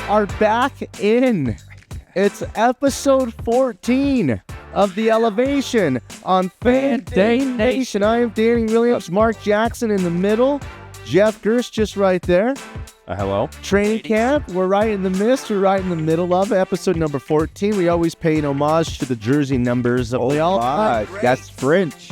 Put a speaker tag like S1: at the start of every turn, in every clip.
S1: are back in. It's episode 14 of The Elevation on Fan Day Nation. I am Danny Williams, Mark Jackson in the middle, Jeff Gersh just right there.
S2: Hello.
S1: Training camp, we're right in the midst, we're right in the middle of episode number 14. We always pay an homage to the jersey numbers of the all.
S3: That's French.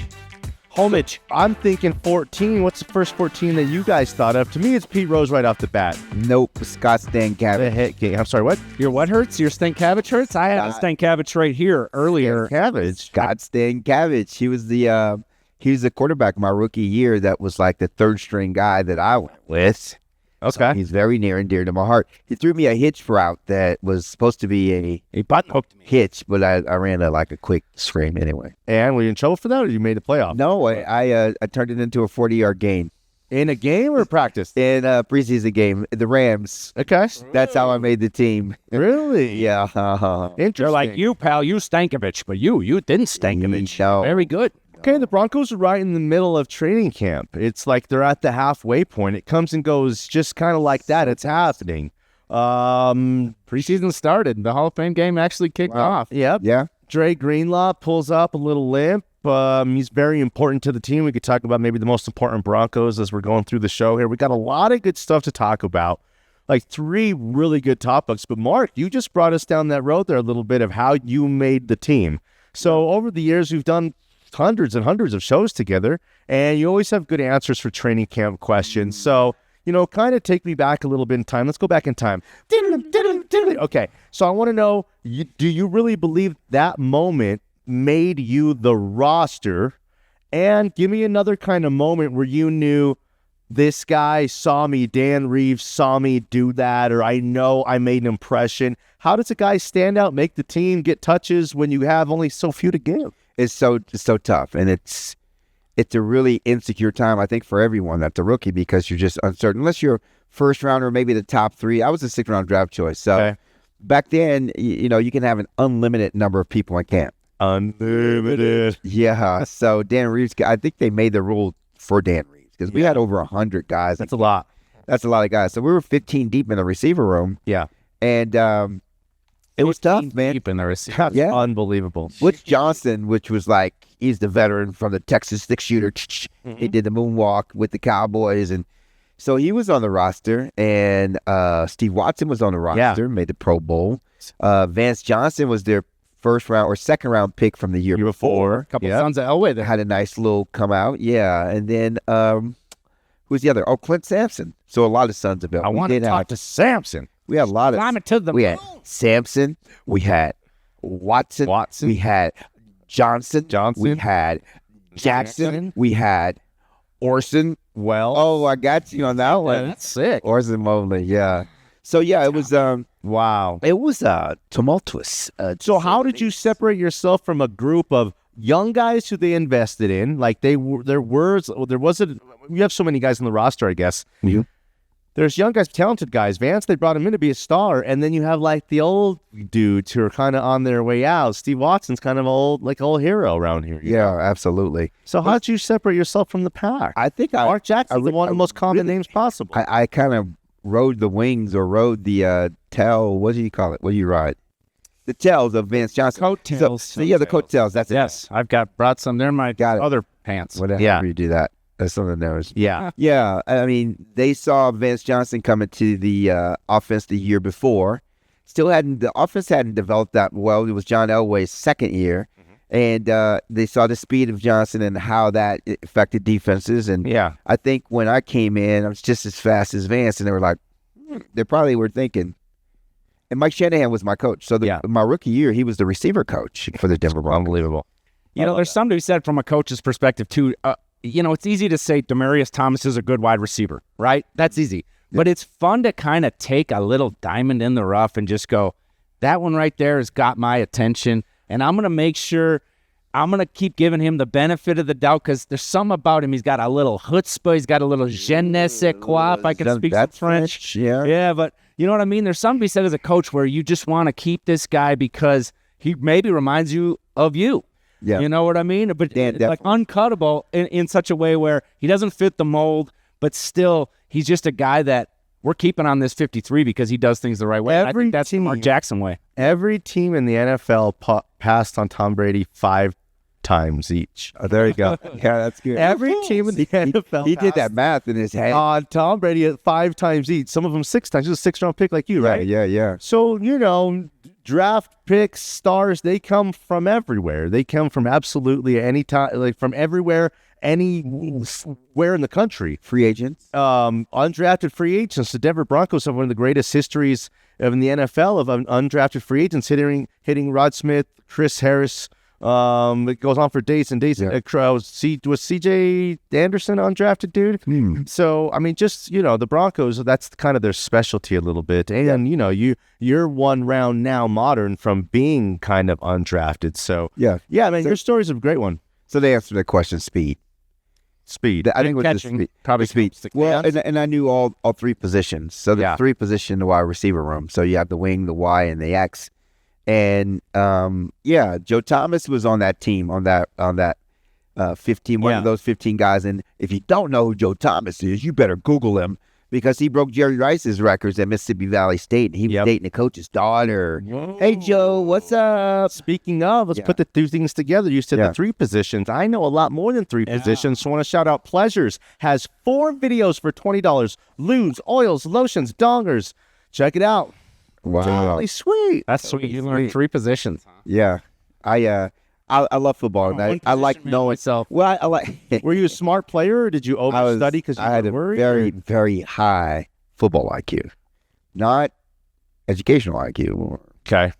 S1: Homage. I'm thinking 14. What's the first 14 that you guys thought of? To me, it's Pete Rose right off the bat.
S3: Nope, Scott Stankiewicz.
S1: I'm sorry, what?
S2: Your what hurts? Your Stankiewicz hurts? I had a Stankiewicz right here earlier.
S3: Scott Stankiewicz. He was the quarterback my rookie year that was like the third string guy that I went with.
S1: Okay.
S3: So he's very near and dear to my heart. He threw me a hitch route that was supposed to be
S2: He butt hooked me.
S3: hitch, but I ran a quick scream anyway.
S1: And were you in trouble for that, or you made the playoff?
S3: No, I turned it into a 40-yard gain.
S1: In a game or practice?
S3: In a preseason game, the Rams.
S1: Okay.
S3: That's how I made the team.
S1: Really?
S3: Yeah.
S1: Interesting.
S2: They're like, you, pal, you Stankiewicz, but you didn't Stankiewicz.
S3: No.
S2: Very good.
S1: Okay, the Broncos are right in the middle of training camp. It's like they're at the halfway point. It comes and goes just kind of like that. It's happening.
S2: Preseason started. The Hall of Fame game actually kicked off.
S1: Yep.
S3: Yeah.
S1: Dre Greenlaw pulls up a little limp. He's very important to the team. We could talk about maybe the most important Broncos as we're going through the show here. We got a lot of good stuff to talk about, like 3 really good topics. But Mark, you just brought us down that road there a little bit of how you made the team. So over the years, we've done hundreds and hundreds of shows together, and you always have good answers for training camp questions. So, kind of take me back a little bit in time. Let's go back in time. Okay, so I want to know, do you really believe that moment made you the roster? And give me another kind of moment where you knew this guy saw me, Dan Reeves saw me do that, or I know I made an impression. How does a guy stand out, make the team, get touches when you have only so few to give?
S3: It's so tough, and it's a really insecure time, I think, for everyone that's a rookie, because you're just uncertain. Unless you're first round or maybe the top 3. I was a 6th round draft choice, so back then, you can have an unlimited number of people in camp.
S1: Unlimited.
S3: Yeah. So Dan Reeves, I think they made the rule for Dan Reeves because we had over 100 guys.
S1: That's a lot.
S3: That's a lot of guys. So we were 15 deep in the receiver room.
S1: Yeah.
S3: And it was tough, man.
S2: Deep in the receiver.
S1: Yeah. Unbelievable.
S3: Butch Johnson, which was he's the veteran from the Texas 6-shooter. He did the moonwalk with the Cowboys. And so he was on the roster. And Steve Watson was on the roster, made the Pro Bowl. Vance Johnson was their first round or second round pick from the year before.
S2: A couple sons of Elway
S3: that had a nice little come out. Yeah. And then who's the other? Oh, Clint Sampson. So a lot of sons of Elway.
S2: I want to talk to Sampson.
S3: We had a lot of.
S2: Climb it to the
S3: We had Sampson. We had Watson. We had Johnson. We had Jackson. We had Orson.
S1: Well.
S3: Oh, I got you on that one.
S2: Yeah, that's sick.
S3: Orson Mobley. Yeah. So it was.
S1: Wow.
S3: It was tumultuous.
S1: So how did you separate yourself from a group of young guys who they invested in? Like you have so many guys on the roster, I guess.
S3: Mm-hmm.
S1: There's young guys, talented guys. Vance, they brought him in to be a star. And then you have like the old dudes who are kind of on their way out. Steve Watson's kind of old hero around here.
S3: Yeah, absolutely.
S1: So how did you separate yourself from the pack?
S3: I think
S1: Mark Jackson's one of the most common names possible.
S3: I kind of rode the wings or rode the tail. What do you call it? What do you ride? The tails of Vance Johnson.
S2: Coattails.
S3: So the coattails. That's
S2: yes. I've brought some. They're my other pants.
S3: Whatever you do that. That's something of those.
S1: Yeah.
S3: Yeah. I mean, they saw Vance Johnson coming to the offense the year before. The offense hadn't developed that well. It was John Elway's second year. And they saw the speed of Johnson and how that affected defenses. And I think when I came in, I was just as fast as Vance. And they were like, they probably were thinking. And Mike Shanahan was my coach. So my rookie year, he was the receiver coach for the Denver Broncos.
S1: Unbelievable.
S2: There's somebody who said from a coach's perspective, too, it's easy to say Demaryius Thomas is a good wide receiver, right? That's easy. Yeah. But it's fun to kind of take a little diamond in the rough and just go, that one right there has got my attention. And I'm going to make sure I'm going to keep giving him the benefit of the doubt because there's something about him. He's got a little chutzpah. He's got a little je ne sais quoi, if I can speak some French. Yeah, but you know what I mean? There's something to be said as a coach where you just want to keep this guy because he maybe reminds you of you.
S3: Yeah.
S2: You know what I mean? But like uncuttable in such a way where he doesn't fit the mold, but still he's just a guy that we're keeping on this 53 because he does things the right way. I think that's the Mark Jackson way.
S1: Every team in the NFL passed on Tom Brady 5 times each.
S3: Oh, there you go. Yeah, that's good.
S1: Every team in the NFL
S3: He did that math in his head.
S1: on Tom Brady at 5 times each. Some of them 6 times. Just a 6th-round pick like you, right?
S3: Yeah.
S1: So, draft picks, stars, they come from everywhere. They come from absolutely any time, like from everywhere, anywhere in the country.
S3: Free agents.
S1: Undrafted free agents. The Denver Broncos have one of the greatest histories in the NFL of undrafted free agents hitting Rod Smith, Chris Harris. It goes on for days and days.
S3: Yeah.
S1: Was CJ Anderson undrafted, dude? So, I mean, just, the Broncos, that's kind of their specialty a little bit. And, you're one round now modern from being kind of undrafted. So,
S3: Yeah,
S1: man, your story's a great one.
S3: So they answered the question, speed. I think it was the
S2: Catching,
S3: speed.
S2: probably
S3: speed. Well, and I knew all 3 positions. So the 3 position in the wide receiver room. So you have the wing, the Y, and the X. And Joe Thomas was on that team, on that 15, one of those 15 guys. And if you don't know who Joe Thomas is, you better Google him because he broke Jerry Rice's records at Mississippi Valley State. And he was dating the coach's daughter. Whoa. Hey, Joe, what's up?
S1: Speaking of, let's put the 2 things together. You said the 3 positions. I know a lot more than 3 positions. So I want to shout out Pleasures has 4 videos for $20. Lubes, oils, lotions, dongers. Check it out.
S3: Wow,
S1: really sweet.
S2: That's sweet. You learned 3 positions. Huh?
S3: Yeah, I love football. And I like knowing
S2: myself.
S3: Well, I like.
S1: Were you a smart player, or did you overstudy because
S3: I had a very, very high football IQ, not educational IQ.
S1: Okay.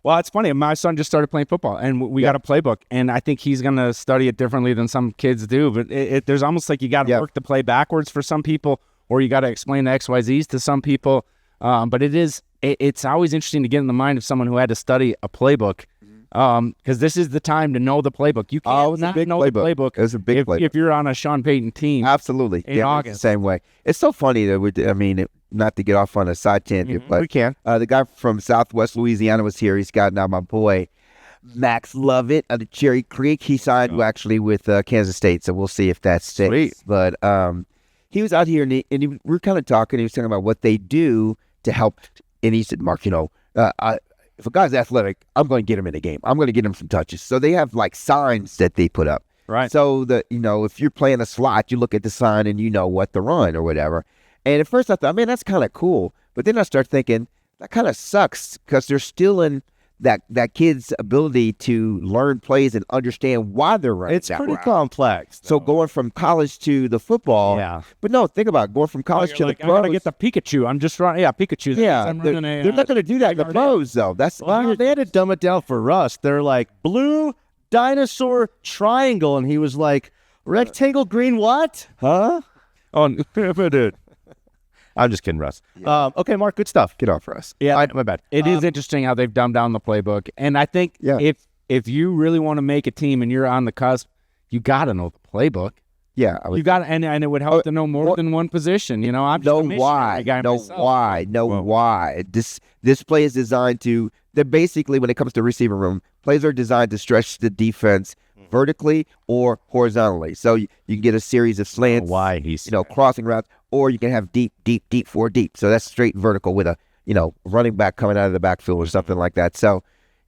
S2: Well, it's funny. My son just started playing football, and we got a playbook, and I think he's going to study it differently than some kids do. But there's almost like you got to work the play backwards for some people, or you got to explain the XYZs to some people. But it's always interesting to get in the mind of someone who had to study a playbook, because this is the time to know the playbook. You can't not know the playbook.
S3: It was a big playbook.
S2: If you're on a Sean Payton team.
S3: Absolutely.
S2: In August.
S3: The same way. It's so funny that not to get off on a side tangent, but
S1: we can.
S3: The guy from Southwest Louisiana was here. He's got now my boy Max Lovett out of Cherry Creek. He signed actually with Kansas State, so we'll see if that sticks.
S1: Sweet.
S3: But he was out here, and we were kind of talking. He was talking about what they do to help. And he said, Mark, if a guy's athletic, I'm going to get him in a game. I'm going to get him some touches. So they have like signs that they put up.
S2: Right.
S3: So if you're playing a slot, you look at the sign and you know what to run or whatever. And at first I thought, man, that's kind of cool. But then I start thinking that kind of sucks because they're still in that kid's ability to learn plays and understand why they're running.
S1: It's pretty complex.
S3: So going from college to the football.
S1: Yeah.
S3: But no, think about it, going from college to the
S2: I gotta
S3: pros.
S2: get the Pikachu. I'm just running. Yeah, Pikachu.
S3: Yeah, they're not going to do that in the pros, though.
S1: They had to dumb it down for us. They're like, blue dinosaur triangle. And he was like, rectangle green what?
S3: Huh?
S1: Oh, dude. I'm just kidding, Russ.
S3: Yeah.
S1: Okay, Mark, good stuff.
S3: Get off for us.
S2: Yeah,
S1: My bad.
S2: It is interesting how they've dumbed down the playbook. And I think if you really want to make a team and you're on the cusp, you got to know the playbook.
S3: Yeah.
S2: You got and it would help to know more than one position. I'm just a missionary guy myself.
S3: Why. This play is designed to, that basically when it comes to receiver room, plays are designed to stretch the defense vertically or horizontally. So you can get a series of slants, crossing routes, or you can have deep, 4 deep. So that's straight vertical with a, running back coming out of the backfield or something like that. So,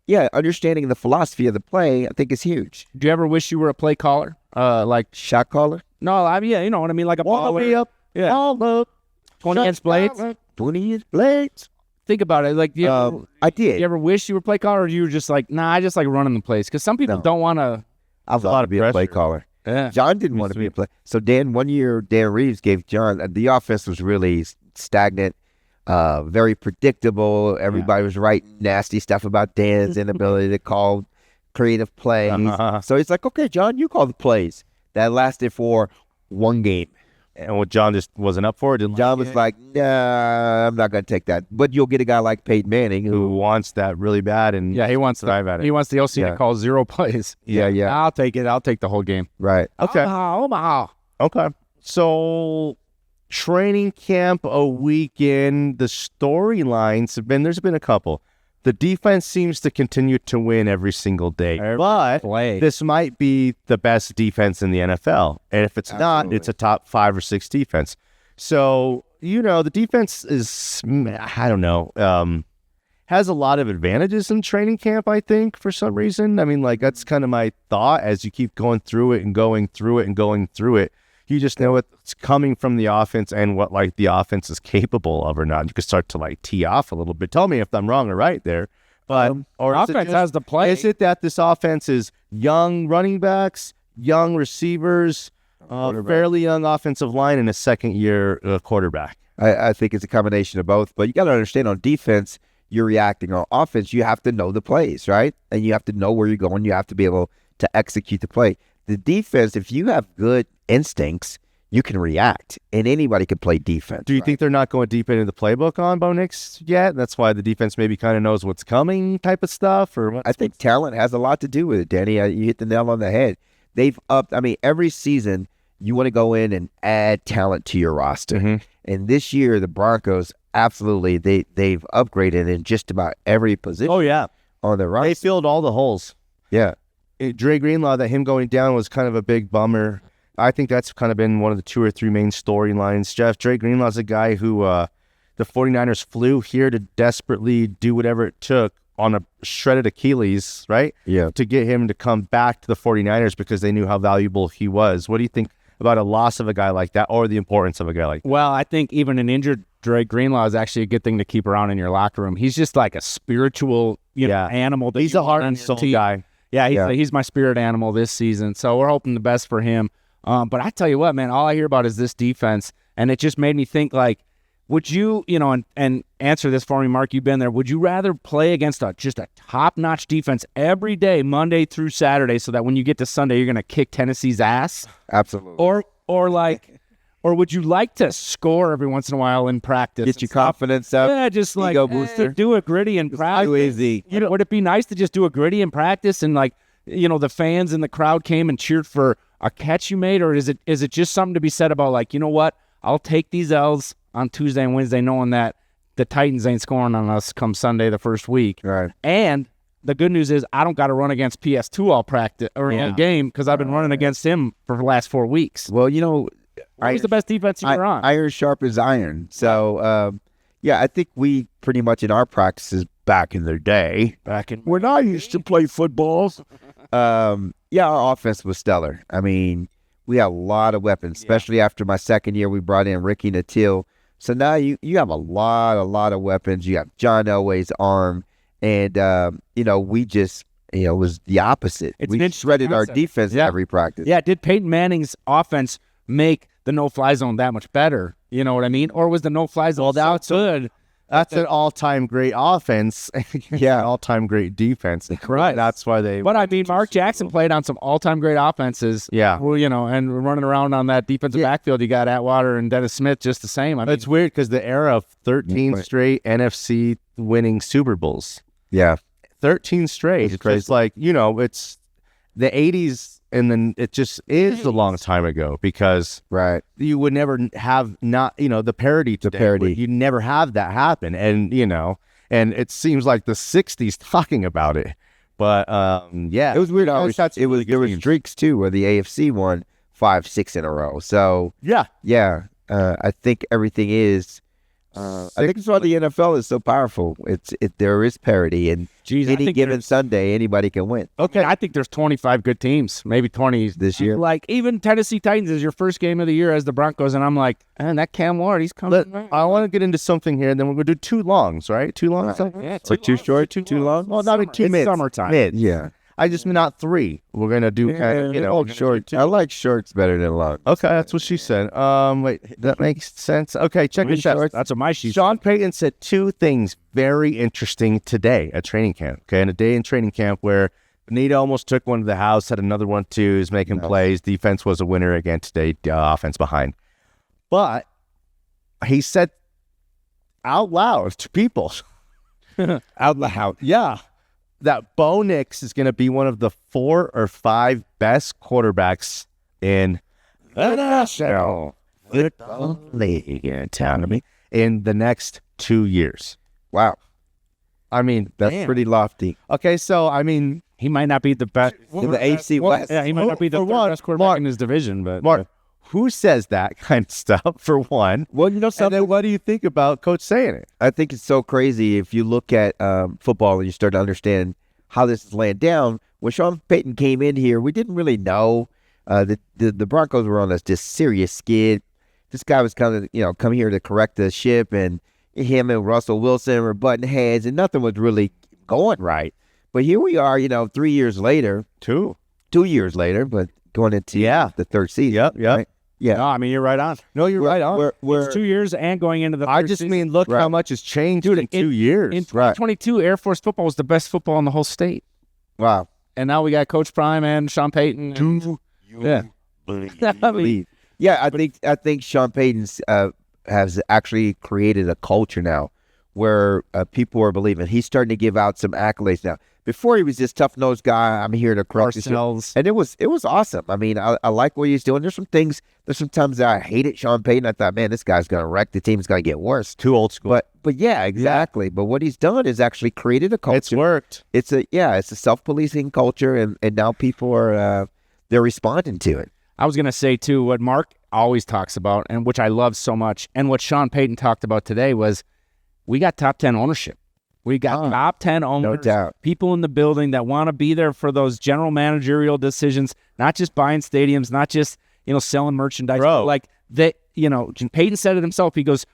S3: yeah, understanding the philosophy of the play, I think is huge.
S2: Do you ever wish you were a play caller? Like
S3: shot caller?
S2: No, you know what I mean? Like a baller.
S1: Up.
S2: Yeah.
S1: All up.
S2: 20-inch blades.
S3: 20-inch blades.
S2: Think about it. Like,
S3: I did.
S2: You ever wish you were a play caller, or you were just like, nah, I just like running the plays? Because some people don't want to.
S3: I thought to be a play caller.
S2: Yeah.
S3: John didn't want to be a play. So one year, Dan Reeves gave John, the offense was really stagnant, very predictable. Everybody was writing nasty stuff about Dan's inability to call creative plays. So he's like, okay, John, you call the plays. That lasted for 1 game.
S1: And what John just wasn't up for it.
S3: John was like, nah, I'm not going to take that. But you'll get a guy like Peyton Manning
S1: who wants that really bad. And
S2: he wants
S1: dive at it.
S2: He wants the OC to call 0 plays.
S3: Yeah.
S2: I'll take it. I'll take the whole game.
S3: Right.
S1: Okay.
S2: Omaha.
S1: Okay. So training camp a weekend, the storylines there's been a couple. The defense seems to continue to win every single day. But this might be the best defense in the NFL. And if it's not, it's a top 5 or 6 defense. So the defense is, I don't know, has a lot of advantages in training camp, I think, for some reason. I mean, like, that's kind of my thought as you keep going through it and going through it and going through it. You just know what's coming from the offense and what, like, the offense is capable of or not. You can start to, like, tee off a little bit. Tell me if I'm wrong or right there. But
S2: or offense has the play.
S1: Is it that this offense is young running backs, young receivers, fairly young offensive line, and a second-year quarterback?
S3: I think it's a combination of both. But you got to understand, on defense, you're reacting. On offense, you have to know the plays, right? And you have to know where you're going. You have to be able to execute the play. The defense, if you have good instincts, you can react, and anybody can play defense.
S1: Do you think they're not going deep into the playbook on Bo Nix yet? That's why the defense maybe kind of knows what's coming type of stuff? Or
S3: I think talent has a lot to do with it, Danny. You hit the nail on the head. They've upped. I mean, every season you want to go in and add talent to your roster.
S1: Mm-hmm.
S3: And this year, the Broncos, absolutely, they've upgraded in just about every position.
S1: Oh, yeah.
S3: On their roster.
S1: They filled all the holes.
S3: Yeah.
S1: Dre Greenlaw, that him going down was kind of a big bummer. I think that's kind of been one of the 2 or 3 main storylines. Dre Greenlaw's a guy who the 49ers flew here to desperately do whatever it took on a shredded Achilles, right?
S3: Yeah.
S1: To get him to come back to the 49ers because they knew how valuable he was. What do you think about a loss of a guy like that, or the importance of a guy like that?
S2: Well, I think even an injured Dre Greenlaw is actually a good thing to keep around in your locker room. He's just like a spiritual animal.
S1: He's a heart and soul guy.
S2: Yeah, he's my spirit animal this season. So we're hoping the best for him. But I tell you what, man, all I hear about is this defense, and it just made me think, like, would you, and answer this for me, Mark, you've been there, would you rather play against just a top-notch defense every day, Monday through Saturday, so that when you get to Sunday, you're going to kick Tennessee's ass?
S3: Absolutely.
S2: Or would you like to score every once in a while in practice?
S3: Get your confidence up.
S2: Yeah, just like
S3: ego booster.
S2: Do a gritty in practice.
S3: Too easy.
S2: Would it be nice to just do a gritty in practice and, like, the fans in the crowd came and cheered for a catch you made? Or is it just something to be said about, like, you know what? I'll take these L's on Tuesday and Wednesday knowing that the Titans ain't scoring on us come Sunday the first week.
S3: Right.
S2: And the good news is I don't got to run against PS2 all practice or all game because I've been running against him for the last 4 weeks.
S3: Well,
S2: Who's the best defense you were on?
S3: Iron sharpens iron. So, I think we pretty much in our practices back in the day, when I used to play football, our offense was stellar. I mean, we had a lot of weapons, especially after my second year. We brought in Ricky Natil. So now you have a lot of weapons. You have John Elway's arm, and we just it was the opposite. We shredded our defense every practice.
S2: Yeah, did Peyton Manning's offense make the no-fly zone that much better? You know what I mean? Or was the no-fly zone so good?
S1: That's an all-time great offense. All-time great defense.
S2: Right.
S1: That's why they...
S2: But, I mean, Mark Jackson played on some all-time great offenses.
S1: Yeah.
S2: Well, and running around on that defensive backfield, you got Atwater and Dennis Smith just the same. I mean,
S1: it's weird because the era of 13 straight NFC winning Super Bowls.
S3: Yeah.
S1: 13 straight. It's just like, it's the 80s, and then it just is a long time ago because you would never have the parity today.
S3: The parity.
S1: You'd never have that happen. And, and it seems like the 60s talking about it. But,
S3: it was weird. There was streaks, too, where the AFC won 5-6 in a row. So, I think everything is... I think that's why the NFL is so powerful. There is parity, and any given Sunday, anybody can win.
S2: Okay, I think there's 25 good teams, maybe 20
S3: this year.
S2: Like even Tennessee Titans is your first game of the year as the Broncos, and I'm like, man, that Cam Ward, he's coming.
S1: I want to get into something here, and then we're gonna do 2 longs, right? 2 longs,
S2: yeah,
S3: or 2 short, 2 long.
S1: Well, not 2 mids.
S2: Summertime.
S1: Mids.
S3: Yeah.
S1: I just mean not 3. We're gonna do
S3: short. I like shorts better than long.
S1: Okay, that's what she said. Wait, that makes sense. Okay, check this out.
S2: That's what my sheet.
S1: Sean Payton said 2 things very interesting today at training camp. Okay, and a day in training camp where Benito almost took one to the house, had another one too. He's making plays. Defense was a winner again today. Offense behind, but he said out loud to people,
S3: out loud,
S1: that Bo Nix is going to be one of the 4 or 5 best quarterbacks in the National Football League in the next 2 years.
S3: Wow.
S1: I mean,
S3: that's pretty lofty.
S1: Okay, so, I mean...
S2: He might not be the best.
S3: In the AFC West.
S2: Yeah, he might not be the best quarterback in his division. But
S1: Mark, who says that kind of stuff, for one?
S3: Well, you know
S1: And
S3: something?
S1: then what do you think about Coach saying it?
S3: I think it's so crazy if you look at football and you start to understand how this is laying down. When Sean Payton came in here, we didn't really know that the Broncos were on this serious skid. This guy was kind of, come here to correct the ship, and him and Russell Wilson were butting heads, and nothing was really going right. But here we are, 3 years later. 2 years later, but going into the third season.
S1: Yep.
S3: Right? Yeah.
S2: No, I mean, you're right on.
S1: No, you're right on.
S2: It's 2 years and going into the third
S1: I just
S2: season.
S1: mean, look how much has changed in 2 years.
S2: In 2022, Air Force football was the best football in the whole state.
S3: Wow.
S2: And now we got Coach Prime and Sean Payton.
S3: I think Sean Payton's has actually created a culture now where people are believing. He's starting to give out some accolades now. Before he was this tough-nosed guy, I'm here to correct this. And it was awesome. I mean, I like what he's doing. There's some times that I hated Sean Payton. I thought, man, this guy's going to wreck the team. It's going to get worse.
S1: Too old school.
S3: But yeah, exactly. Yeah. But what he's done is actually created a culture.
S1: It's worked.
S3: It's a self-policing culture, and now people are they're responding to it.
S2: I was going to say, too, what Mark always talks about, and which I love so much, and what Sean Payton talked about today was we got top 10 ownership. We got top 10 owners,
S3: no doubt.
S2: People in the building that want to be there for those general managerial decisions, not just buying stadiums, not just, selling merchandise. Like, Payton said it himself. He goes,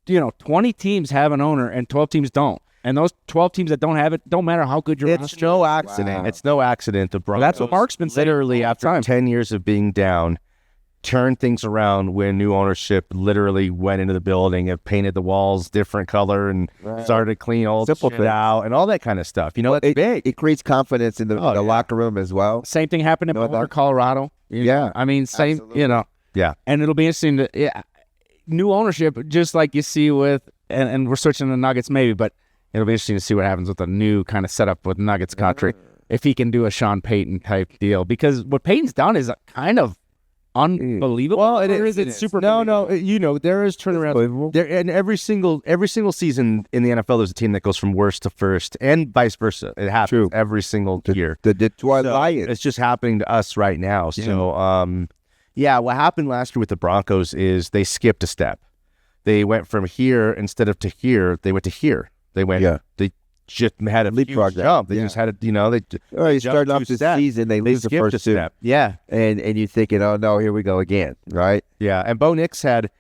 S2: 20 teams have an owner and 12 teams don't. And those 12 teams that don't have it, don't matter how good your roster is.
S1: It's no accident. Wow. It's no accident. The Broncos,
S2: that's what Mark's been saying.
S1: Literally, after 10 years of being down, turned things around when new ownership literally went into the building and painted the walls different color and started to clean all the shit out and all that kind of stuff. It's big.
S3: It creates confidence in the locker room as well.
S2: Same thing happened in Boulder, Colorado.
S3: Yeah.
S2: I mean, same,
S3: Absolutely.
S1: Yeah.
S2: And it'll be interesting to, new ownership, just like you see with, and we're switching the Nuggets maybe, but it'll be interesting to see what happens with the new kind of setup with Nuggets country, if he can do a Sean Payton type deal. Because what Payton's done is kind of unbelievable.
S1: Well,
S2: it is super.
S1: No, there is turnaround. There, and every single season in the NFL, there's a team that goes from worst to first, and vice versa. It happens every single year.
S3: The Detroit Lions.
S1: It's just happening to us right now. So, what happened last year with the Broncos is they skipped a step. They went from here instead of to here. They went to here. They went. Yeah. They just had a leapfrog jump. They just had a,
S3: they started off this season, they lose the first two.
S1: Step. Yeah.
S3: And you're thinking, oh no, here we go again, right?
S1: Yeah. And Bo Nix had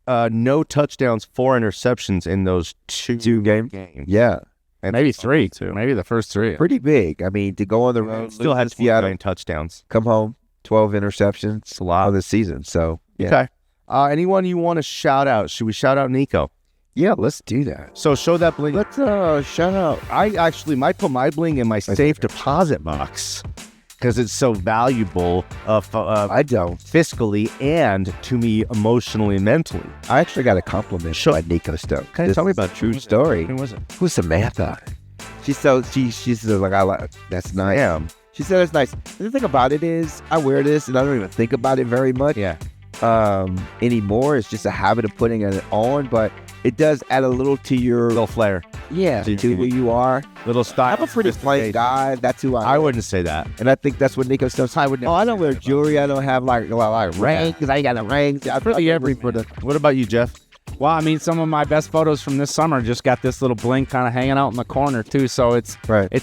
S1: no touchdowns, 4 interceptions in those two games.
S3: Yeah.
S2: And maybe 3 too. Maybe the first 3.
S3: Pretty big. I mean, to go on the road,
S1: still had 9 touchdowns.
S3: Come home, 12 interceptions. It's
S1: a lot
S3: of the season. So yeah.
S1: Okay. Anyone you want to shout out? Should we shout out Niko?
S3: Yeah, let's do that.
S1: So show that bling.
S3: Let's shout out.
S1: I actually might put my bling in my safe deposit box because it's so valuable.
S3: I don't.
S1: Fiscally and to me emotionally and mentally.
S3: I actually got a compliment by Niko Stone.
S1: Can you tell me about
S3: true story?
S1: Who was it?
S3: Who's Samantha? She's like, I like, that's nice.
S1: Damn.
S3: She said it's nice. The thing about it is I wear this and I don't even think about it very much.
S1: Yeah.
S3: Anymore. It's just a habit of putting it on, but it does add a little to your
S1: little flair.
S3: Yeah, to who you are.
S1: Little style.
S3: I'm a pretty plain guy. That's who I am.
S1: I wouldn't say that.
S3: And I think that's what Niko does. I don't wear jewelry. I don't have like rings because I ain't got the rings.
S2: I really everybody.
S1: What about you, Jeff?
S2: Well, I mean, some of my best photos from this summer just got this little bling kind of hanging out in the corner too. So it's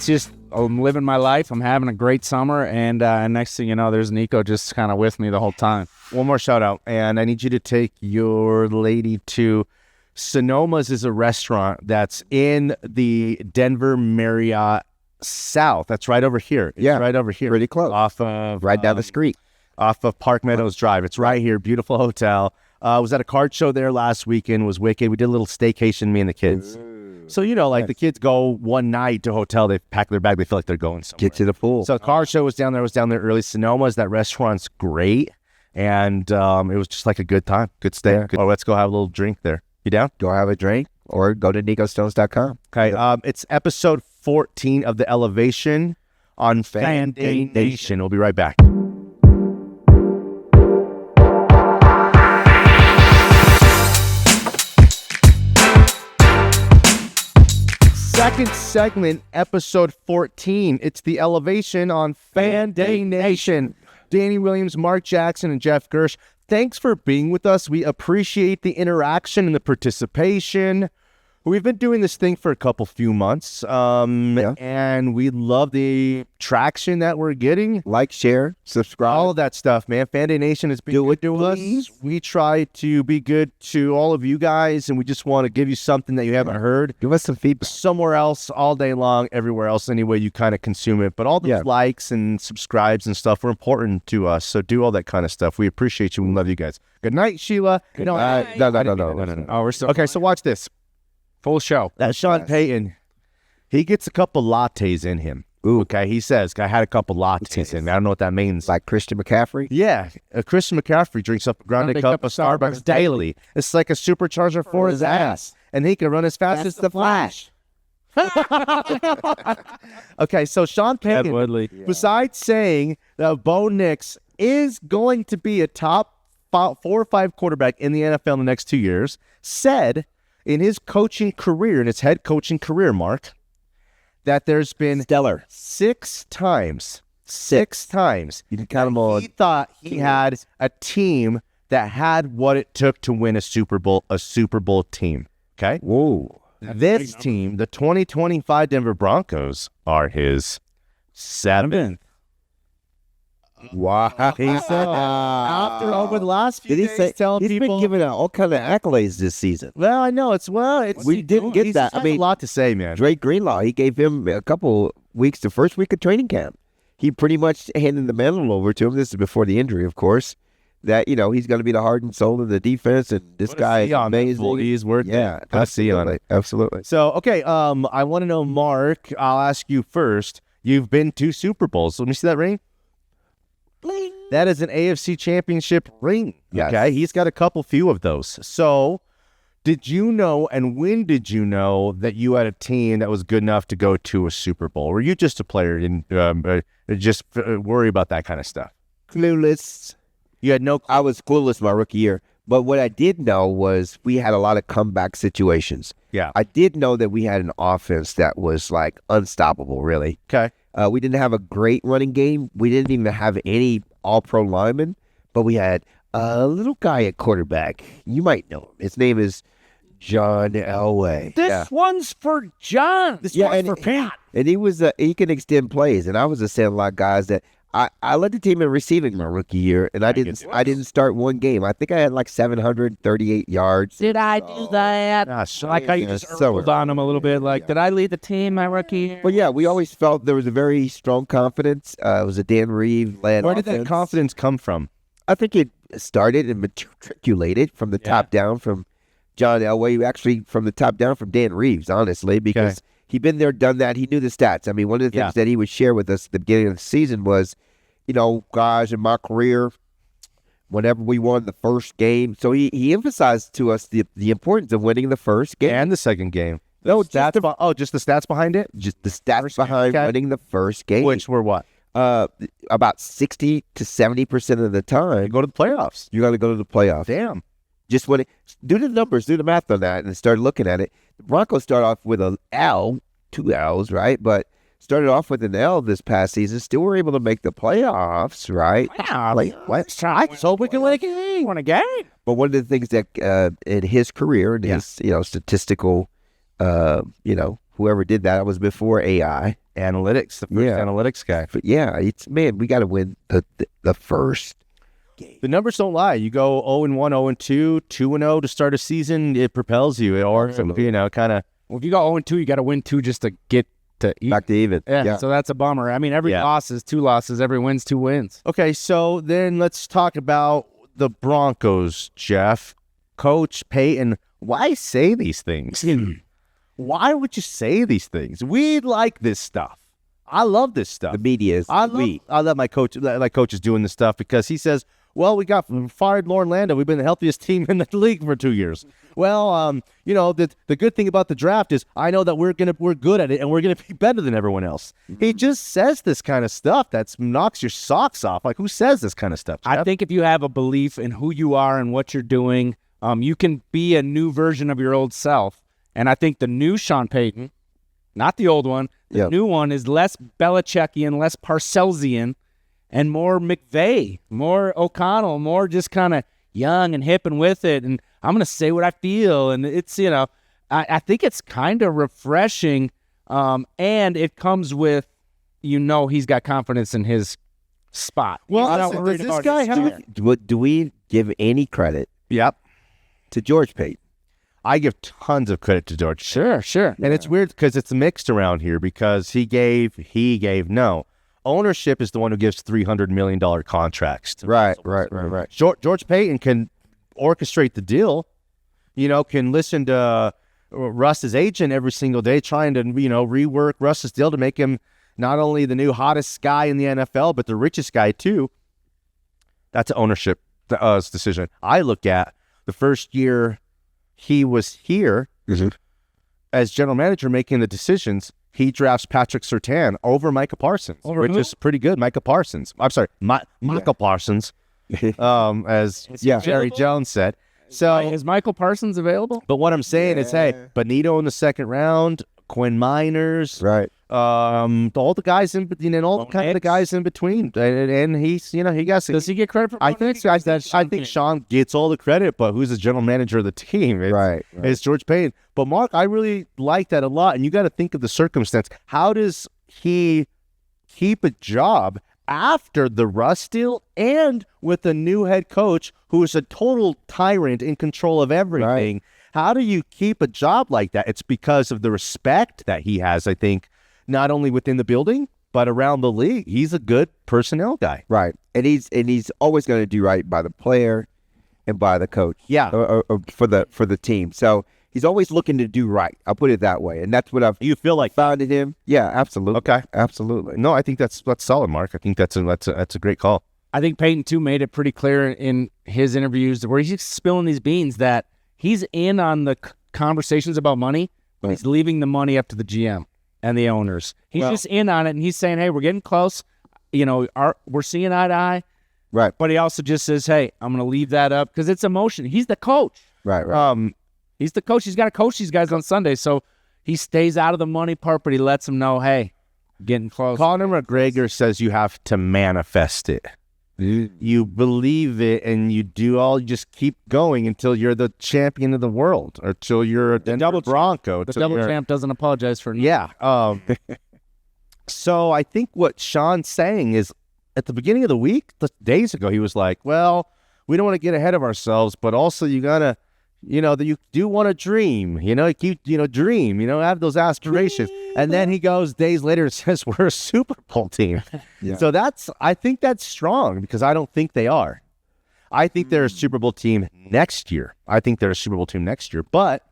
S2: just I'm living my life. I'm having a great summer, and next thing you know, there's Niko just kind of with me the whole time.
S1: One more shout out, and I need you to take your lady to Sonoma's. Is a restaurant that's in the Denver Marriott South. That's right over here. It's right over here.
S3: Pretty close.
S1: Off of
S3: right down the street.
S1: Off of Park Meadows Drive. It's right here. Beautiful hotel. Was at a card show there last weekend. Was wicked. We did a little staycation, me and the kids. So, the kids go one night to a hotel. They pack their bag. They feel like they're going somewhere.
S3: Get to the pool.
S1: So the car show was down there. Early. Sonoma's, that restaurant's great. And it was just like a good time. Good stay.
S3: Yeah.
S1: Oh, let's go have a little drink there. You down?
S3: Go have a drink or go to NikoStones.com.
S1: Okay. It's episode 14 of The Elevation on Fan Day Nation. We'll be right back. Second segment, episode 14. It's The Elevation on Fan Day Nation. Danny Williams, Mark Jackson, and Jeff Gersh. thanks for being with us. We appreciate the interaction and the participation. We've been doing this thing for a few months, and we love the traction that we're getting.
S3: Like, share, subscribe.
S1: All of that stuff, man. Fan Day Nation has been good to us. We try to be good to all of you guys, and we just want to give you something that you haven't heard.
S3: Give us some feedback.
S1: Somewhere else, all day long, everywhere else, any way you kind of consume it. But all the likes and subscribes and stuff are important to us, so do all that kind of stuff. We appreciate you and love you guys. Good night, Sheila.
S3: Good night. No.
S2: Oh, we're still
S1: Okay, so watch this.
S2: full show.
S1: That Sean Payton, he gets a couple lattes in him.
S3: Ooh.
S1: Okay, he says, I had a couple lattes in me. I don't know what that means.
S3: Like Christian McCaffrey?
S1: Yeah, Christian McCaffrey drinks up a grande cup of Starbucks daily. It's like a supercharger for his ass. And he can run as fast as the Flash. Okay, so Sean Payton, besides saying that Bo Nix is going to be a top 4 or 5 quarterback in the NFL in the next 2 years, said in his coaching career, in his head coaching career, Mark, that there's been
S3: stellar
S1: 6 times.
S3: You can count them all.
S1: He thought he had a team that had what it took to win a Super Bowl team. Okay?
S3: Whoa.
S1: This team, the 2025 Denver Broncos, are his 7th.
S3: Wow.
S1: He said after over the last few
S3: Did he
S1: days
S3: say
S1: telling
S3: he's
S1: people,
S3: been giving out all kind of accolades this season?
S1: well, I know it's
S3: We didn't get that.
S1: I mean, a lot to say, man.
S3: Drake Greenlaw, he gave him a couple weeks, the first week of training camp. He pretty much handed the mantle over to him. This is before the injury, of course. That, you know, he's going to be the heart and soul of the defense, and this guy is amazing.
S1: He's worth
S3: Yeah,
S1: it. I see on it.
S3: Absolutely.
S1: So, okay, I want to know, Mark, I'll ask you first. You've been to Super Bowls. Let me see that ring.
S3: Bling.
S1: That is an AFC Championship ring.
S3: Yes.
S1: Okay, he's got a few of those. So, did you know, and when did you know that you had a team that was good enough to go to a Super Bowl? Or were you just a player and just worry about that kind of stuff?
S3: Clueless.
S1: You had no.
S3: I was clueless my rookie year. But what I did know was we had a lot of comeback situations.
S1: Yeah.
S3: I did know that we had an offense that was like unstoppable, really.
S1: Okay.
S3: We didn't have a great running game. We didn't even have any all-pro linemen, but we had a little guy at quarterback. You might know him. His name is John Elway.
S2: This one's for John. This one's for Pat.
S3: And he can extend plays. And I was just saying a lot of guys that I led the team in receiving my rookie year, and I didn't start one game. I think I had like 738 yards.
S2: Did I do that?
S1: Gosh,
S2: Like how you just rolled on him a little bit. Like, did I lead the team my rookie year?
S3: But yeah, we always felt there was a very strong confidence. It was a Dan Reeve-led
S1: Where did
S3: offense.
S1: that confidence come from?
S3: I think it started and matriculated from the top down from John Elway, actually from the top down from Dan Reeves, honestly, because he'd been there, done that. He knew the stats. I mean, one of the things that he would share with us at the beginning of the season was, you know, guys, in my career, whenever we won the first game. So he emphasized to us the importance of winning the first game.
S1: And the second game.
S3: No,
S1: just the stats behind it?
S3: Just the stats behind winning the first game.
S1: Which were what?
S3: About 60 to 70% of the time,
S1: You go to the playoffs.
S3: you got to go to the playoffs.
S1: Damn.
S3: Just when do the numbers, do the math on that, and start looking at it. The Broncos start off with an L, 2 L's, right? But started off with an L this past season. Still were able to make the playoffs, right?
S2: Yeah,
S3: Let's
S2: try. So we can win a game. Win a game.
S3: But one of the things that in his career and his statistical, whoever did that, was before AI
S1: Analytics, the first analytics guy.
S3: But yeah, we got to win the first game.
S1: The numbers don't lie. You go 0-1, 0-2, 2-0 to start a season, it propels you. Or, kind of.
S2: Well, if you go 0-2, you got to win 2 just to get to eat.
S3: Back to even.
S2: Yeah, so that's a bummer. I mean, every loss is 2 losses. Every win's 2 wins.
S1: Okay, so then let's talk about the Broncos, Jeff. Coach Payton, why say these things? Why would you say these things? We like this stuff. I love this stuff.
S3: The media is
S1: I love my coach. My coach is doing this stuff because he says, "Well, we got fired Lauren Lando. We've been the healthiest team in the league for 2 years." Well, the good thing about the draft is I know that we're good at it and we're gonna be better than everyone else. He just says this kind of stuff that knocks your socks off. Like, who says this kind of stuff, Jeff?
S2: I think if you have a belief in who you are and what you're doing, you can be a new version of your old self. And I think the new Sean Payton, not the old one, the new one is less Belichickian, less Parcellsian, and more McVay, more O'Connell, more just kind of, young and hip and with it, and I'm going to say what I feel. And it's, I think it's kind of refreshing, and it comes with, he's got confidence in his spot.
S1: Well, does this guy have?
S3: Do we give any credit?
S1: Yep.
S3: To George Payton.
S1: I give tons of credit to George.
S2: Sure.
S1: And it's weird because it's mixed around here because he gave no. Ownership is the one who gives $300 million contracts.
S3: Right.
S1: George Payton can orchestrate the deal, can listen to Russ's agent every single day trying to, rework Russ's deal to make him not only the new hottest guy in the NFL, but the richest guy too. That's an ownership decision. I look at the first year he was here as general manager making the decisions. He drafts Patrick Surtain over Micah Parsons, which is pretty good. Micah Parsons. I'm sorry, Micah Parsons, as Jerry Jones said. So
S2: is Michael Parsons available?
S1: But what I'm saying is, hey, Benito in the second round, Quinn Miners,
S3: right?
S1: All the guys in, all kind of the guys in between, and he's, he got.
S2: Does he get credit for?
S1: I think Sean gets all the credit, but who's the general manager of the team? It's George Payton. But Mark, I really like that a lot, and you got to think of the circumstance. How does he keep a job after the Russ deal and with a new head coach who is a total tyrant in control of everything? Right. How do you keep a job like that? It's because of the respect that he has, I think, not only within the building, but around the league. He's a good personnel guy.
S3: Right. And he's always going to do right by the player and by the coach.
S1: Yeah.
S3: Or for the team. So he's always looking to do right. I'll put it that way. And that's what
S1: You feel like
S3: found in him? Yeah, absolutely.
S1: Okay.
S3: Absolutely.
S1: No, I think that's solid, Mark. I think that's a great call.
S2: I think Payton too made it pretty clear in his interviews where he's spilling these beans that he's in on the conversations about money, but he's leaving the money up to the GM and the owners. He's just in on it, and he's saying, hey, we're getting close. We're seeing eye to eye.
S3: Right.
S2: But he also just says, hey, I'm going to leave that up because it's emotion. He's the coach.
S3: Right.
S2: He's the coach. He's got to coach these guys on Sunday. So he stays out of the money part, but he lets them know, hey, getting close.
S1: Conor McGregor says you have to manifest it. You believe it and you just keep going until you're the champion of the world or until you're a Denver Bronco.
S2: The double champ doesn't apologize for anything.
S1: Yeah. So I think what Sean's saying is at the beginning of the week, days ago, he was like, well, we don't want to get ahead of ourselves, but also you got to, that you do want to dream, dream, have those aspirations. And then he goes days later and says, we're a Super Bowl team.
S3: Yeah.
S1: So I think that's strong because I don't think they are. I think they're a Super Bowl team next year. But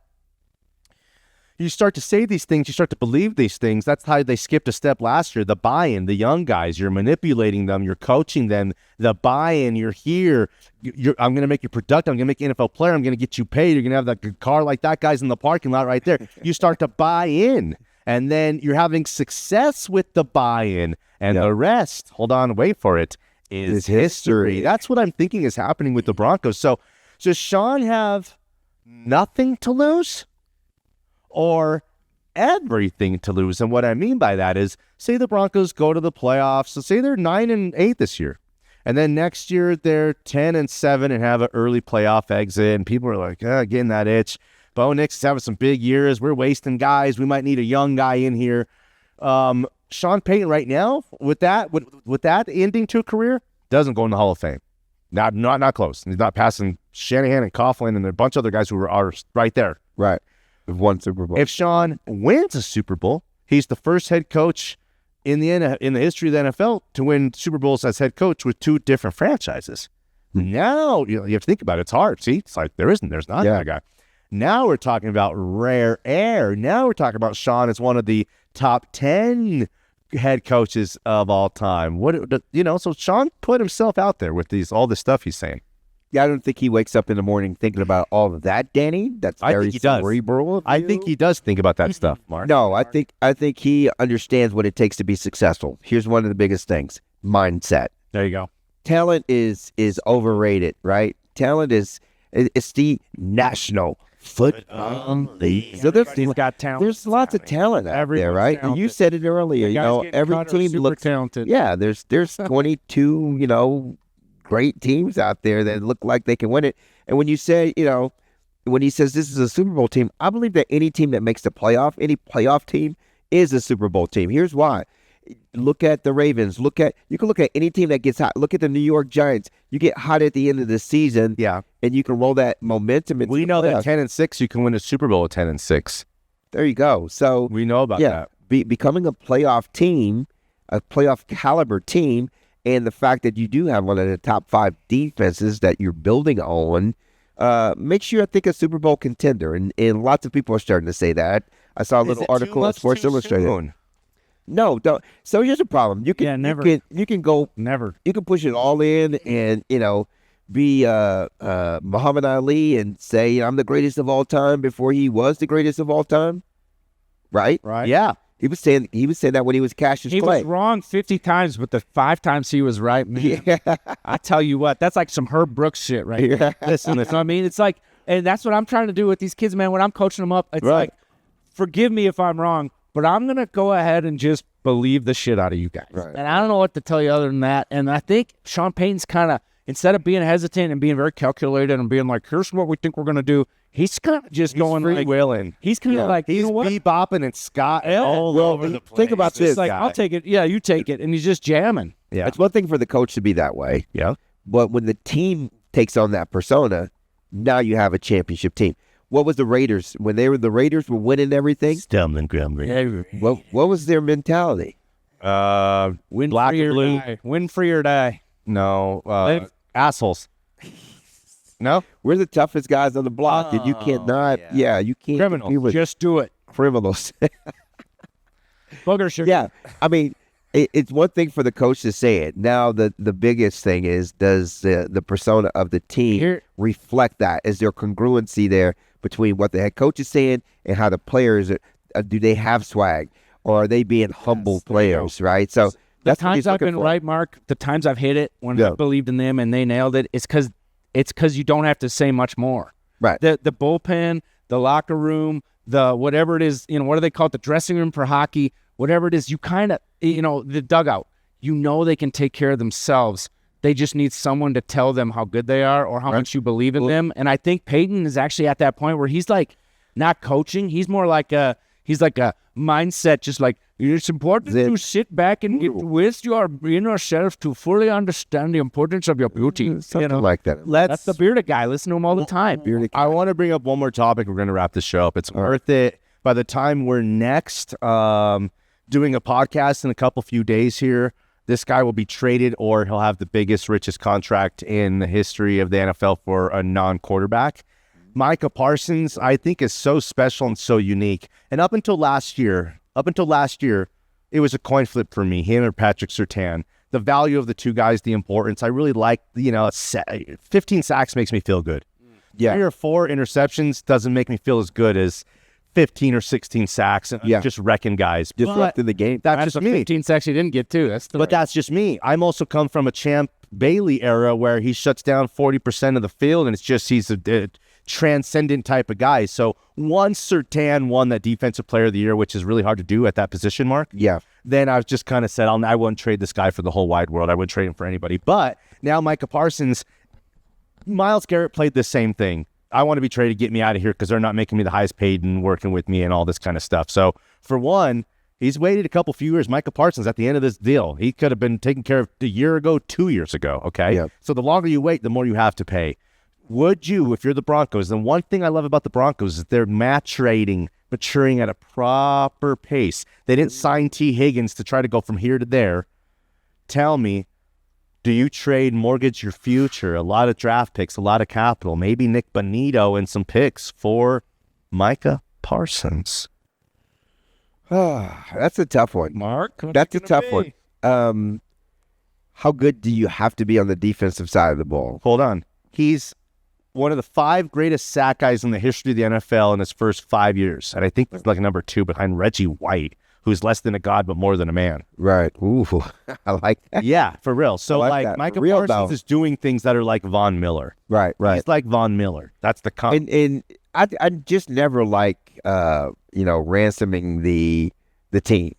S1: you start to say these things, you start to believe these things. That's how they skipped a step last year. The buy-in, the young guys, you're manipulating them, you're coaching them. The buy-in, you're here. I'm going to make you productive. I'm going to make you an NFL player. I'm going to get you paid. You're going to have that car like that guy's in the parking lot right there. You start to buy in, and then you're having success with the buy-in, and the rest, hold on, wait for it, is history. That's what I'm thinking is happening with the Broncos. So does Sean have nothing to lose? Or everything to lose? And what I mean by that is, say the Broncos go to the playoffs, so say they're 9-8 this year, and then next year they're 10-7 and have an early playoff exit, and people are like, getting that itch. Bo Nix is having some big years. We're wasting guys. We might need a young guy in here. Sean Payton right now, with that ending to a career, doesn't go in the Hall of Fame. Not close. He's not passing Shanahan and Coughlin and a bunch of other guys who are right there.
S3: Right. One Super Bowl.
S1: If Sean wins a Super Bowl, he's the first head coach in the history of the NFL to win Super Bowls as head coach with two different franchises. Now you have to think about it. It's hard. See, it's like there's not that guy. Now we're talking about rare air. Now we're talking about Sean as one of the top 10 head coaches of all time. So Sean put himself out there with all this stuff he's saying.
S3: Yeah, I don't think he wakes up in the morning thinking about all of that, Danny. That's very cerebral.
S1: I think he does think about that stuff, Mark.
S3: No, I think he understands what it takes to be successful. Here's one of the biggest things: mindset.
S2: There you go.
S3: Talent is overrated, right? Talent it's the National Football League. So
S2: He's got talent.
S3: There's lots of talent out there, right? And you said it earlier. Every team
S2: looks
S3: talented. Yeah, there's 22, great teams out there that look like they can win it. And when you say, when he says this is a Super Bowl team, I believe that any team that makes the playoff, any playoff team is a Super Bowl team. Here's why. Look at the Ravens. You can look at any team that gets hot. Look at the New York Giants. You get hot at the end of the season, and you can roll that momentum into
S1: We know
S3: that
S1: 10-6, you can win a Super Bowl at 10-6.
S3: There you go. So
S1: We know about that.
S3: Becoming a playoff team, a playoff caliber team, and the fact that you do have one of the top 5 defenses that you're building on makes you, I think, a Super Bowl contender. And lots of people are starting to say that. I saw a little article in Sports Illustrated. No, don't. So here's the problem. You can You can go
S2: Never.
S3: You can push it all in and be Muhammad Ali and say I'm the greatest of all time before he was the greatest of all time, right?
S2: Right.
S1: Yeah.
S3: He was saying that when he was Cassius
S2: He
S3: Clay.
S2: was wrong 50 times, but the 5 times he was right, man.
S3: Yeah.
S2: I tell you what, that's like some Herb Brooks shit right there. Listen, you know what I mean? It's like, and that's what I'm trying to do with these kids, man. When I'm coaching them up, it's like, forgive me if I'm wrong, but I'm going to go ahead and just believe the shit out of you guys.
S3: Right.
S2: And I don't know what to tell you other than that. And I think Sean Payton's kind of, instead of being hesitant and being very calculated and being like, here's what we think we're going to do, he's kind of just going like,
S1: freewheeling.
S2: he's kind of like,
S1: He's
S2: you know what?
S1: bebopping and Scott all over the place.
S3: Think about this.
S2: It's like, I'll take it. Yeah, you take it. And he's just jamming.
S1: Yeah.
S3: It's one thing for the coach to be that way.
S1: Yeah.
S3: But when the team takes on that persona, now you have a championship team. What was the Raiders when the Raiders were winning everything?
S1: Stumbling grumbling.
S3: What was their mentality?
S2: Win
S1: Black
S2: free
S1: or
S2: or
S1: blue?
S2: die. Win free or die.
S1: No. Assholes. No?
S3: We're the toughest guys on the block, and you cannot. Yeah, you can't.
S2: Criminals.
S3: compete with
S2: Just do it.
S3: criminals.
S2: Booger sugar.
S3: Yeah, I mean, it's one thing for the coach to say it. Now, the biggest thing is, does the persona of the team reflect that? Is there congruency there between what the head coach is saying and how the players do they have swag, or are they being humble players? Right. So
S2: The
S3: that's what he's
S2: times I've
S3: looking
S2: been
S3: for.
S2: right, Mark, the times I've hit it when I believed in them and they nailed it, it's because you don't have to say much more.
S3: Right.
S2: The bullpen, the locker room, the whatever it is, what do they call it? The dressing room for hockey, whatever it is, you kind of, the dugout, they can take care of themselves. They just need someone to tell them how good they are or how much you believe in them. And I think Peyton is actually at that point where he's like not coaching. He's more like a mindset, just like it's important to sit back and get with your inner self to fully understand the importance of your beauty.
S3: Something like that.
S2: That's the bearded guy. Listen to him all the time.
S1: I want to bring up one more topic. We're going to wrap this show up. It's worth it. By the time we're next doing a podcast in a few days here, this guy will be traded or he'll have the biggest, richest contract in the history of the NFL for a non-quarterback. Micah Parsons, I think, is so special and so unique. And up until last year, it was a coin flip for me, him or Patrick Surtain. The value of the two guys, the importance. I really like, 15 sacks makes me feel good.
S3: Yeah.
S1: 3 or 4 interceptions doesn't make me feel as good as 15 or 16 sacks and just wrecking guys.
S3: Disrupting the game.
S1: That's just me.
S2: 15 sacks he didn't get too.
S1: That's just me. I'm also come from a Champ Bailey era where he shuts down 40% of the field, and it's just he's a transcendent type of guy. So once Surtain won that Defensive Player of the Year, which is really hard to do at that position, Mark.
S3: Yeah.
S1: Then I was just kind of said, I wouldn't trade this guy for the whole wide world. I wouldn't trade him for anybody. But now Micah Parsons, Myles Garrett played the same thing. I want to be traded, get me out of here because they're not making me the highest paid and working with me and all this kind of stuff. So for one, he's waited a few years. Micah Parsons at the end of this deal, he could have been taken care of a year ago, 2 years ago. Okay.
S3: Yep.
S1: So the longer you wait, the more you have to pay. Would you, if you're the Broncos, then one thing I love about the Broncos is they're maturing at a proper pace. They didn't sign T. Higgins to try to go from here to there. Tell me, do you trade, mortgage your future, a lot of draft picks, a lot of capital, maybe Nick Bonito and some picks for Micah Parsons?
S3: That's a tough one.
S2: Mark?
S3: That's a tough one. How good do you have to be on the defensive side of the ball?
S1: Hold on. He's one of the 5 greatest sack guys in the history of the NFL in his first 5 years. And I think he's like number 2 behind Reggie White, who's less than a god but more than a man.
S3: Right. Ooh, I like that.
S1: Yeah, for real. So
S3: like that.
S1: Micah
S3: Real,
S1: Parsons
S3: though.
S1: is doing things that are like Von Miller.
S3: Right.
S1: He's like Von Miller. That's the
S3: And I just never like ransoming the team.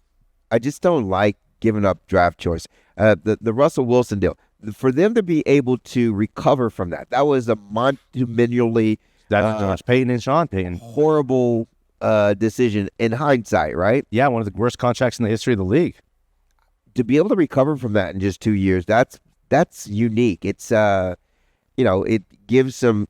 S3: I just don't like giving up draft choice. the Russell Wilson deal. For them to be able to recover from that was a monumentally
S1: That's Josh Payton and Sean Payton.
S3: horrible decision in hindsight, right?
S1: Yeah, one of the worst contracts in the history of the league.
S3: To be able to recover from that in just 2 years, that's unique. It's it gives some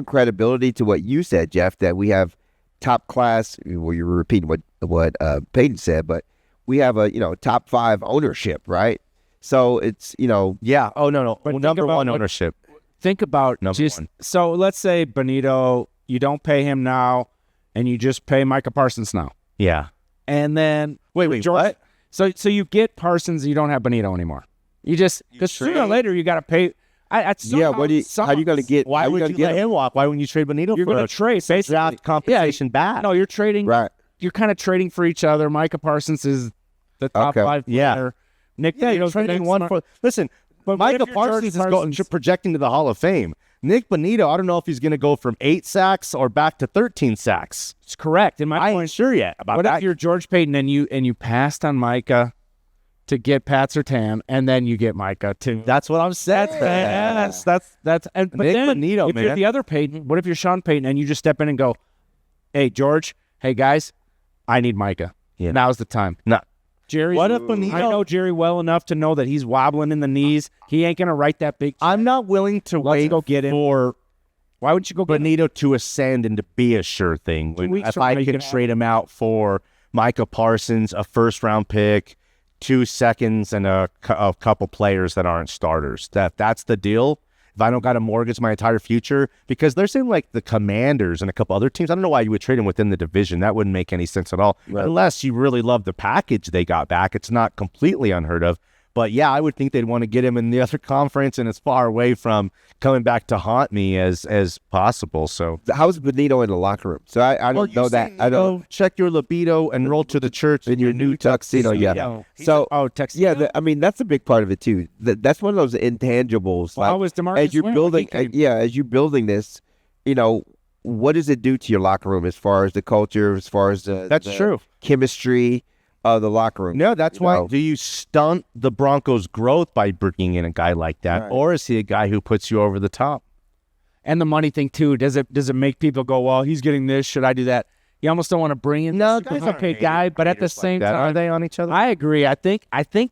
S3: credibility to what you said, Jeff, that we have top class. Well, you're repeating what Payton said, but we have a top 5 ownership, right? So it's
S1: Yeah. Oh, no.
S2: But
S1: Well,
S2: think
S1: number
S2: about
S1: one
S2: what-
S1: ownership.
S2: Think about
S1: Number
S2: just
S1: one.
S2: so let's say Benito, you don't pay him now, and you just pay Micah Parsons now,
S1: Yeah.
S2: and then
S1: Wait,
S2: George,
S1: what?
S2: So you get Parsons, and you don't have Benito anymore. You just because sooner or later you got to pay. How are you
S3: going to get?
S1: Why
S3: how
S1: would
S3: gonna
S1: you
S3: get
S1: let him walk? Why wouldn't you trade Benito
S2: You're
S1: for
S2: going
S1: a
S2: to trade basically.
S1: draft compensation back?
S2: No, you're trading.
S3: right?
S2: You're kind of trading for each other. Micah Parsons is the top
S3: Okay.
S2: 5
S1: Yeah.
S2: player. Nick,
S1: Yeah, you're
S2: Benito's the
S1: trading
S2: next
S1: one
S2: smart-
S1: for. Listen,
S2: But what
S1: Micah
S2: if you're George
S1: Parsons is
S2: Parsons?
S1: projecting to the Hall of Fame. Nick Benito, I don't know if he's going to go from 8 sacks or back to 13 sacks.
S2: It's correct. And my
S1: I
S2: point
S1: ain't sure yet about
S2: what
S1: that.
S2: if you're George Payton and you passed on Micah to get Pat Surtain, and then you get Micah too?
S1: That's what I'm saying.
S2: That's and but
S1: Nick
S2: then
S1: Benito,
S2: if you're
S1: man.
S2: the other Payton, what if you're Sean Payton and you just step in and go, "Hey George, hey guys, I need Micah.
S1: Yeah.
S2: Now's the time."
S1: No.
S2: Jerry,
S1: What if Benito-
S2: I know Jerry well enough to know that he's wobbling in the knees. He ain't gonna write that big.
S1: I'm not willing to
S2: Let's
S1: wait
S2: go get him.
S1: for
S2: Why would you go get him?
S1: Benito to ascend and to be a sure thing.
S2: 2 weeks
S1: If
S2: from
S1: I
S2: now, you
S1: can
S2: can have-
S1: trade him out for Micah Parsons, a first-round pick, 2 seconds, and a couple players that aren't starters. That's the deal. If I don't got to mortgage my entire future, because they're saying like the Commanders and a couple other teams, I don't know why you would trade him within the division. That wouldn't make any sense at all.
S3: Right.
S1: Unless you really love the package they got back. It's not completely unheard of. But yeah, I would think they'd want to get him in the other conference and as far away from coming back to haunt me as possible. So
S3: How's Benito in the locker room? So I don't know that. I don't.
S1: Go check your libido and roll to the church
S3: In your new tuxedo, yeah. So
S2: Texas.
S3: yeah, I mean that's a big part of it too. That's one of those intangibles.
S2: Well, how
S3: like,
S2: was DeMarcus
S3: as you're
S2: Ware when
S3: building,
S2: he came?
S3: as you're building this, what does it do to your locker room as far as the culture, as far as the
S1: true.
S3: chemistry of the locker room?
S1: No, that's
S3: You
S1: why.
S3: know.
S1: Do you stunt the Broncos' growth by bringing in a guy like that,
S3: Right.
S1: or is he a guy who puts you over the top?
S2: And the money thing too. Does it make people go, well, he's getting this, should I do that? You almost don't want to bring in
S1: No,
S2: the
S1: guys
S2: super
S1: aren't
S2: paid guy, but at the
S1: haters like
S2: same
S1: that.
S2: time,
S1: Are they on each other?
S2: I agree. I think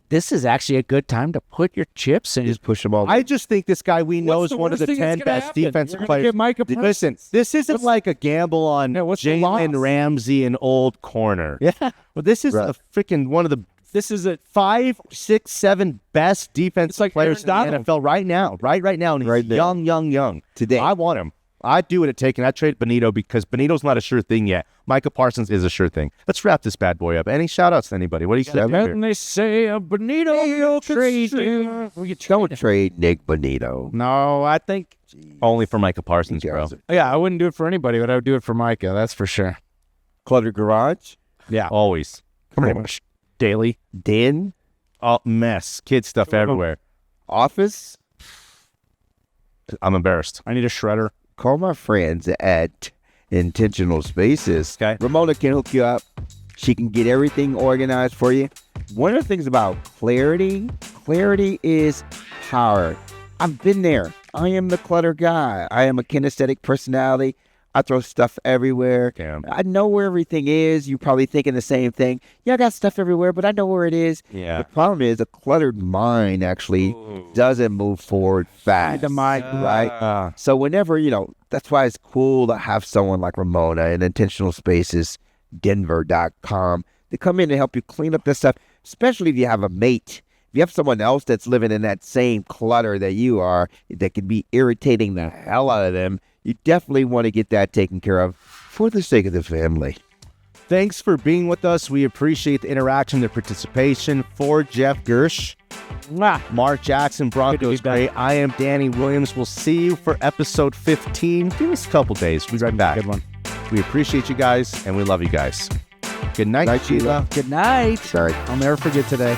S2: this is actually a good time to put your chips in.
S3: Just push them all.
S1: I just think this guy we know
S2: What's
S1: is
S2: the
S1: one of
S2: worst
S1: the
S2: thing that's
S1: 10
S2: gonna
S1: best
S2: happen?
S1: defensive
S2: You're gonna
S1: players.
S2: get Micah
S1: Listen,
S2: Parsons.
S1: this isn't like a gamble on
S2: Yeah, what's the loss?
S1: Jalen Ramsey and old corner. Yeah, well, this is
S3: Right.
S1: a freaking one of the
S2: This is a
S1: 5, 6, 7 best defensive
S2: It's like
S1: players in the
S2: Aaron Donald.
S1: NFL right now. Right now, and he's
S3: Right now.
S1: young.
S3: Today.
S1: I want him. I'd do it at taking. I'd trade Benito because Benito's not a sure thing yet. Micah Parsons is a sure thing. Let's wrap this bad boy up. Any shout-outs to anybody? What do you got to do
S2: and
S1: here?
S2: they say a Benito trade you.
S3: Don't trade Nick Benito.
S2: No, I think
S1: Only for Micah Parsons, bro.
S2: I wouldn't do it for anybody, but I would do it for Micah. That's for sure.
S3: Clutter Garage.
S2: Yeah.
S1: Always.
S2: Pretty much daily.
S3: Den.
S1: Oh, mess. Kid stuff everywhere.
S3: Office.
S1: I'm embarrassed.
S2: I need a shredder.
S3: Call my friends at Intentional Spaces.
S1: Okay.
S3: Ramona can hook you up. She can get everything organized for you. One of the things about clarity is power. I've been there. I am the clutter guy. I am a kinesthetic personality. I throw stuff everywhere.
S1: Damn.
S3: I know where everything is. You're probably thinking the same thing. Yeah, I got stuff everywhere, but I know where it is.
S1: Yeah.
S3: The problem is a cluttered mind actually doesn't move forward fast.
S2: The mind,
S3: right? So whenever, that's why it's cool to have someone like Ramona and Intentional Spaces, Denver.com, to come in and help you clean up this stuff, especially if you have a mate. If you have someone else that's living in that same clutter that you are, that can be irritating the hell out of them, you definitely want to get that taken care of for the sake of the family.
S1: Thanks for being with us. We appreciate the interaction, the participation. For Jeff Gersh, Mark Jackson, Broncos great. I am Danny Williams. We'll see you for episode 15. Give us a couple days. We'll be right back.
S2: Good one.
S1: We appreciate you guys, and we love you guys. Good night,
S3: Night,
S1: Sheila.
S2: Good night.
S3: Sorry.
S2: I'll never forget today.